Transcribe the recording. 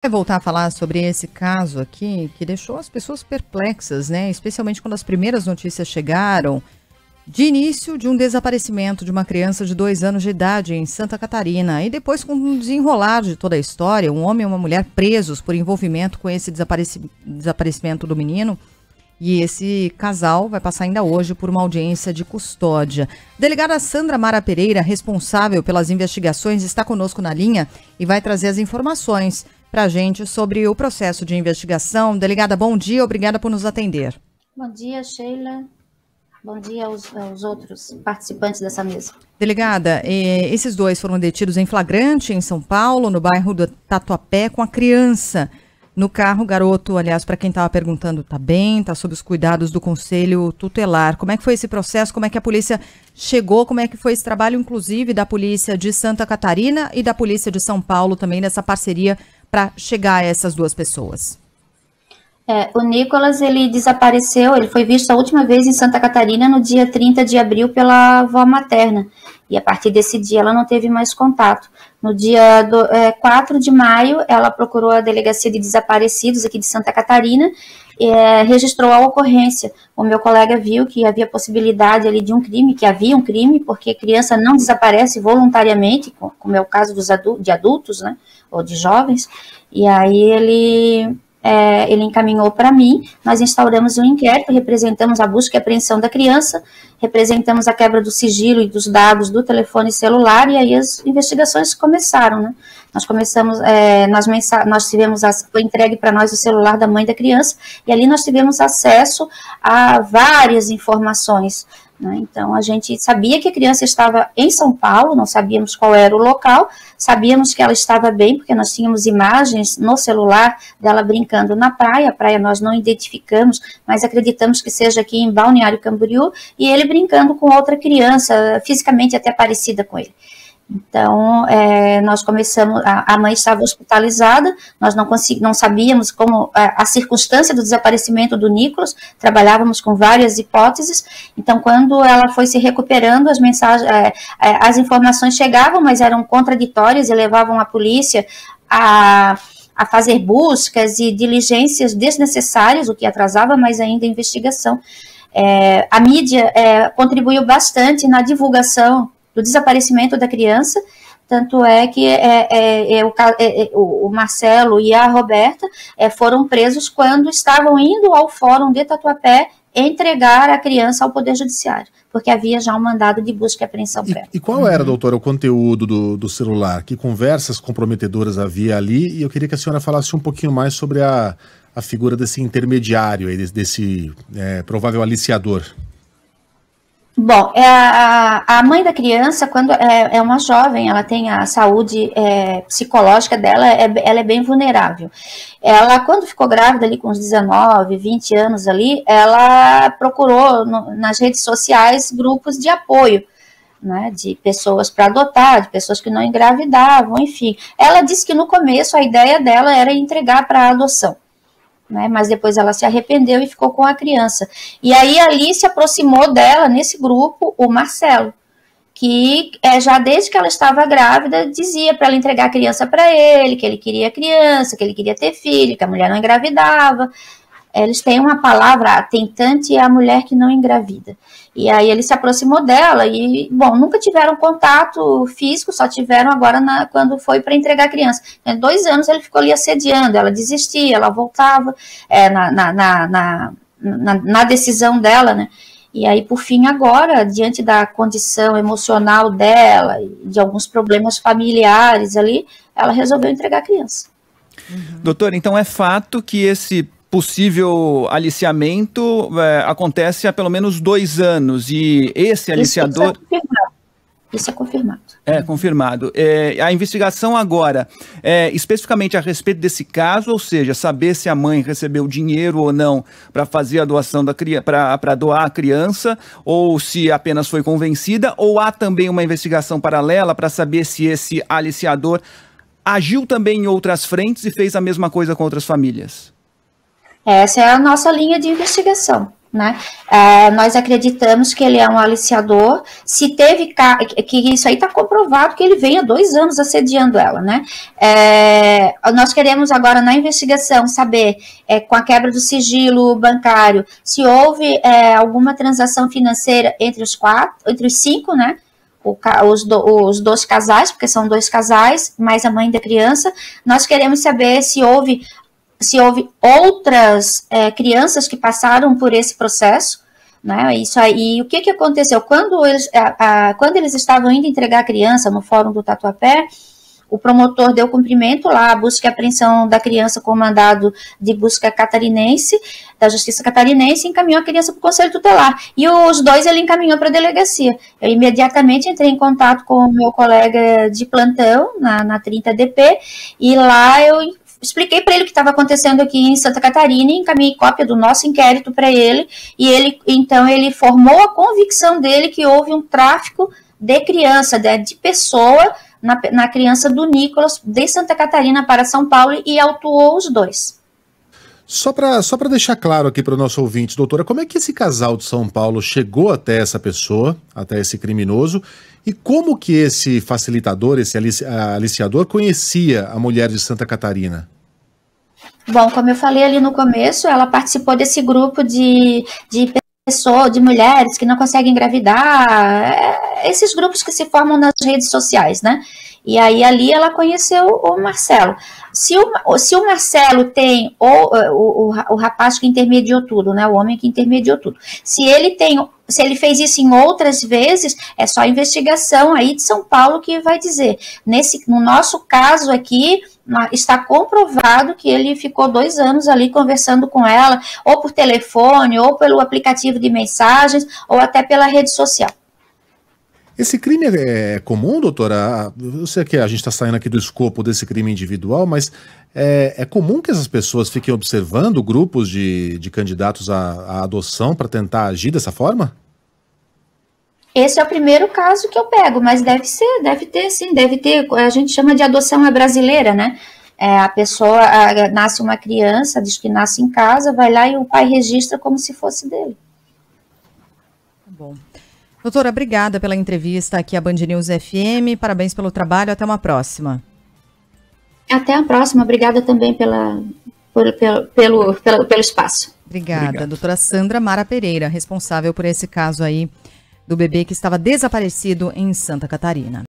Vai voltar a falar sobre esse caso aqui que deixou as pessoas perplexas, né? Especialmente quando as primeiras notícias chegaram de início de um desaparecimento de uma criança de 2 anos de idade em Santa Catarina. E depois, com o desenrolar de toda a história, um homem e uma mulher presos por envolvimento com esse desaparecimento do menino. E esse casal vai passar ainda hoje por uma audiência de custódia. Delegada Sandra Mara Pereira, responsável pelas investigações, está conosco na linha e vai trazer as informações para a gente sobre o processo de investigação. Delegada, bom dia, obrigada por nos atender. Bom dia, Sheila. Bom dia aos outros participantes dessa mesa. Delegada, esses dois foram detidos em flagrante em São Paulo, no bairro do Tatuapé, com a criança no carro. O garoto, aliás, para quem estava perguntando, está bem, está sob os cuidados do Conselho Tutelar. Como é que foi esse processo? Como é que a polícia chegou? Como é que foi esse trabalho, inclusive, da polícia de Santa Catarina e da polícia de São Paulo também, nessa parceria para chegar a essas duas pessoas? O Nicolas, ele desapareceu, ele foi visto a última vez em Santa Catarina no dia 30 de abril pela avó materna, e a partir desse dia ela não teve mais contato. No dia 4 de maio, ela procurou a Delegacia de Desaparecidos aqui de Santa Catarina, registrou a ocorrência. O meu colega viu que havia possibilidade ali de um crime, que havia um crime, porque criança não desaparece voluntariamente, como é o caso de adultos, né, ou de jovens, e aí ele encaminhou para mim. Nós instauramos um inquérito, representamos a busca e apreensão da criança, representamos a quebra do sigilo e dos dados do telefone celular, e aí as investigações começaram, né? Nós começamos, foi entregue para nós o celular da mãe da criança, e ali nós tivemos acesso a várias informações, né? Então, a gente sabia que a criança estava em São Paulo, não sabíamos qual era o local, sabíamos que ela estava bem, porque nós tínhamos imagens no celular dela brincando na praia. A praia nós não identificamos, mas acreditamos que seja aqui em Balneário Camboriú, e ele brincando com outra criança, fisicamente até parecida com ele. Então, nós começamos, a mãe estava hospitalizada, nós não sabíamos como a circunstância do desaparecimento do Nicolas, trabalhávamos com várias hipóteses. Então, quando ela foi se recuperando, as informações chegavam, mas eram contraditórias e levavam a polícia a fazer buscas e diligências desnecessárias, o que atrasava mais ainda a investigação. A mídia contribuiu bastante na divulgação do desaparecimento da criança, tanto é que o Marcelo e a Roberta foram presos quando estavam indo ao fórum de Tatuapé entregar a criança ao Poder Judiciário, porque havia já um mandado de busca e apreensão prévia. E qual era, doutora, o conteúdo do celular? Que conversas comprometedoras havia ali? E eu queria que a senhora falasse um pouquinho mais sobre a figura desse intermediário, desse provável aliciador. Bom, a mãe da criança, quando é uma jovem, ela tem a saúde psicológica dela, ela é bem vulnerável. Ela, quando ficou grávida ali com uns 19, 20 anos ali, ela procurou nas redes sociais grupos de apoio, né, de pessoas para adotar, de pessoas que não engravidavam, enfim. Ela disse que no começo a ideia dela era entregar para adoção, né, mas depois ela se arrependeu e ficou com a criança. E aí ali se aproximou dela, nesse grupo, o Marcelo, que já desde que ela estava grávida, dizia para ela entregar a criança para ele, que ele queria criança, que ele queria ter filho, que a mulher não engravidava. Eles têm uma palavra, a tentante é a mulher que não engravida. E aí ele se aproximou dela e, bom, nunca tiveram contato físico, só tiveram agora quando foi para entregar a criança. Em 2 anos ele ficou ali assediando, ela desistia, ela voltava na decisão dela, né? E aí, por fim, agora, diante da condição emocional dela, de alguns problemas familiares ali, ela resolveu entregar a criança. Doutora, então é fato que esse possível aliciamento acontece há pelo menos 2 anos, e esse aliciador... Isso é confirmado. É confirmado. A investigação agora, especificamente a respeito desse caso, ou seja, saber se a mãe recebeu dinheiro ou não para fazer a doação para doar a criança, ou se apenas foi convencida, ou há também uma investigação paralela para saber se esse aliciador agiu também em outras frentes e fez a mesma coisa com outras famílias? Essa é a nossa linha de investigação. né? Nós acreditamos que ele é um aliciador. Se teve que isso aí está comprovado que ele vem há 2 anos assediando ela, né? Nós queremos agora na investigação saber, com a quebra do sigilo bancário, se houve alguma transação financeira entre os 5, né? Os 2 casais, porque são 2 casais, mais a mãe da criança. Nós queremos saber se houve outras crianças que passaram por esse processo, né? Isso aí, o que aconteceu? Quando eles estavam indo entregar a criança no Fórum do Tatuapé, o promotor deu cumprimento lá à busca e apreensão da criança com mandado de busca catarinense, da Justiça Catarinense, e encaminhou a criança para o Conselho Tutelar. E os 2 ele encaminhou para a delegacia. Eu imediatamente entrei em contato com o meu colega de plantão, na 30DP, e lá eu expliquei para ele o que estava acontecendo aqui em Santa Catarina e encaminhei cópia do nosso inquérito para ele, e então ele formou a convicção dele que houve um tráfico de criança, de pessoa, na criança do Nicolas, de Santa Catarina para São Paulo, e autuou os 2. Só para deixar claro aqui para o nosso ouvinte, doutora, como é que esse casal de São Paulo chegou até essa pessoa, até esse criminoso, e como que esse facilitador, esse aliciador, conhecia a mulher de Santa Catarina? Bom, como eu falei ali no começo, ela participou desse grupo de mulheres que não conseguem engravidar, esses grupos que se formam nas redes sociais, né? E aí ali ela conheceu o Marcelo. Se o Marcelo tem o rapaz que intermediou tudo, né? O homem que intermediou tudo. Se ele fez isso em outras vezes, é só a investigação aí de São Paulo que vai dizer. No nosso caso aqui, está comprovado que ele ficou 2 anos ali conversando com ela, ou por telefone, ou pelo aplicativo de mensagens, ou até pela rede social. Esse crime é comum, doutora? Eu sei que a gente está saindo aqui do escopo desse crime individual, mas é comum que essas pessoas fiquem observando grupos de candidatos à adoção para tentar agir dessa forma? Esse é o primeiro caso que eu pego, mas deve ter sim, a gente chama de adoção brasileira, né? A pessoa nasce uma criança, diz que nasce em casa, vai lá e o pai registra como se fosse dele. Bom. Doutora, obrigada pela entrevista aqui à Band News FM, parabéns pelo trabalho, até uma próxima. Até a próxima, obrigada também pelo espaço. Obrigada. Doutora Sandra Mara Pereira, responsável por esse caso aí do bebê que estava desaparecido em Santa Catarina.